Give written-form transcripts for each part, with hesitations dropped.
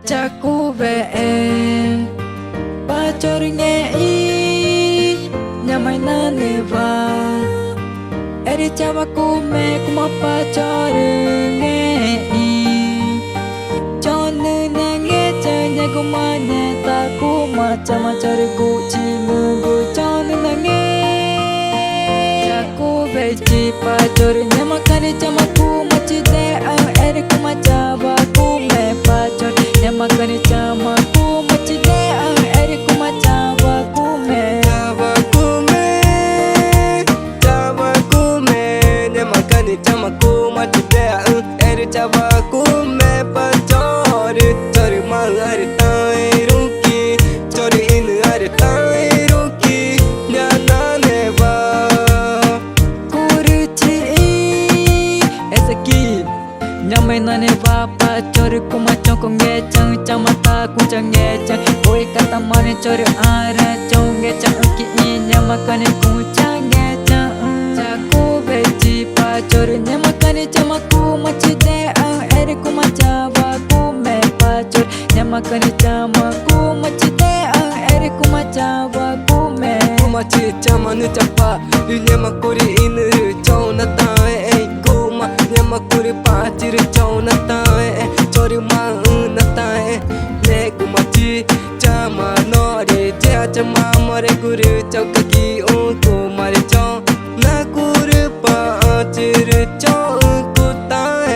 Tchacuwee pa tchorü ngei nyamai na neva eri chawa kume kuma pa tchorü ngei chonu na nge chanya kuma ne ta kuma chama tchorü gu chi ngu chonu na nge Tchacuwee chi pa tchorü nyama kani chama kuma chi de ang eri kuma chawa kume pa tchorü nyama kani chama kuma chi de ang eri kuma chawa kume nyama kani chama kuma chi de ang eri chawa kume pa tchorü tchorü ma ari tai ruki tchorü inu ari tai ruki nyana neva Kurchi Ezequi nyamai na neva pa tchorü kuma chonko nge chang chama ta kuncha nge chang koi kata mane tchorü ara chong nge chang ki nyama kani kuncha nge chang Tchacuwee chi pa tchorü nyama kani chama kuma chi de ang eri kuma chawa kume pa tchorü nyama kani chama kuma chi de ang eri kuma chawa kume kuma chi chama nu chapa nyama kuri inu chona tai kuma nyama kuri pa chir chona tai tchorü ma na tai ne kuma chi chama no re ja chama mare kuri chauka ki o kuma re chon na kuri pa chir chon ku tai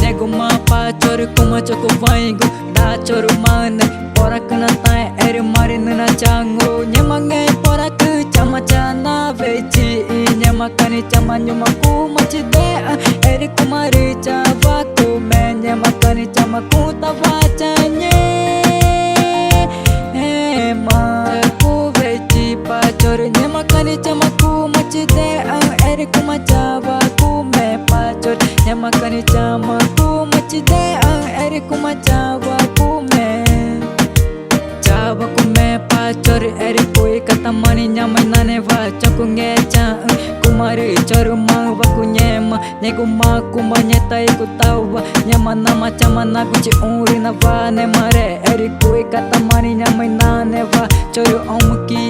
ne kuma pa tchorü kuma choko vaigu da tchorü mane pora kana tai eri mari na chango nyama nge pora ku chama chana vechi nyama kani chama nyuma kuma chi de eri kuma ri chawa kume nyama kani chama kuta vachanye ma Tchacuwee chi pa tchorü nyama kani chama kuma chi de eri kuma chawa kume pa tchorü nyama kani chama kuma chi de eri kuma chawa kume chawa kume pa tchorü eri koi kata mani nyamai na neva chonko nge chang kumari tchorü ma wa kunyema ne kuma kuma nyetai kutawa nyama nama chama na kuchi uri na va ne mare eri koi kata mani nyamai na neva tchorü omki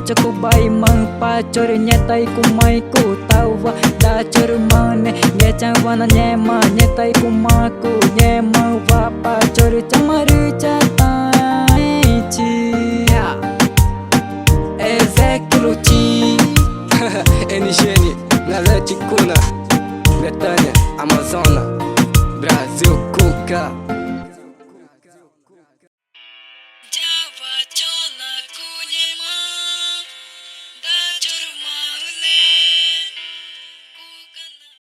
choko bai mang pa tchorü nyetai kumai kutawa da tchorü mane nge chang va na nyema nyetai kumaku nyema va pa tchorü chamaru chatai chi Ezequi Lurtim NGN, Nazareno, Ticuna, Bretanha, Amazônia, Brasil, Cuca.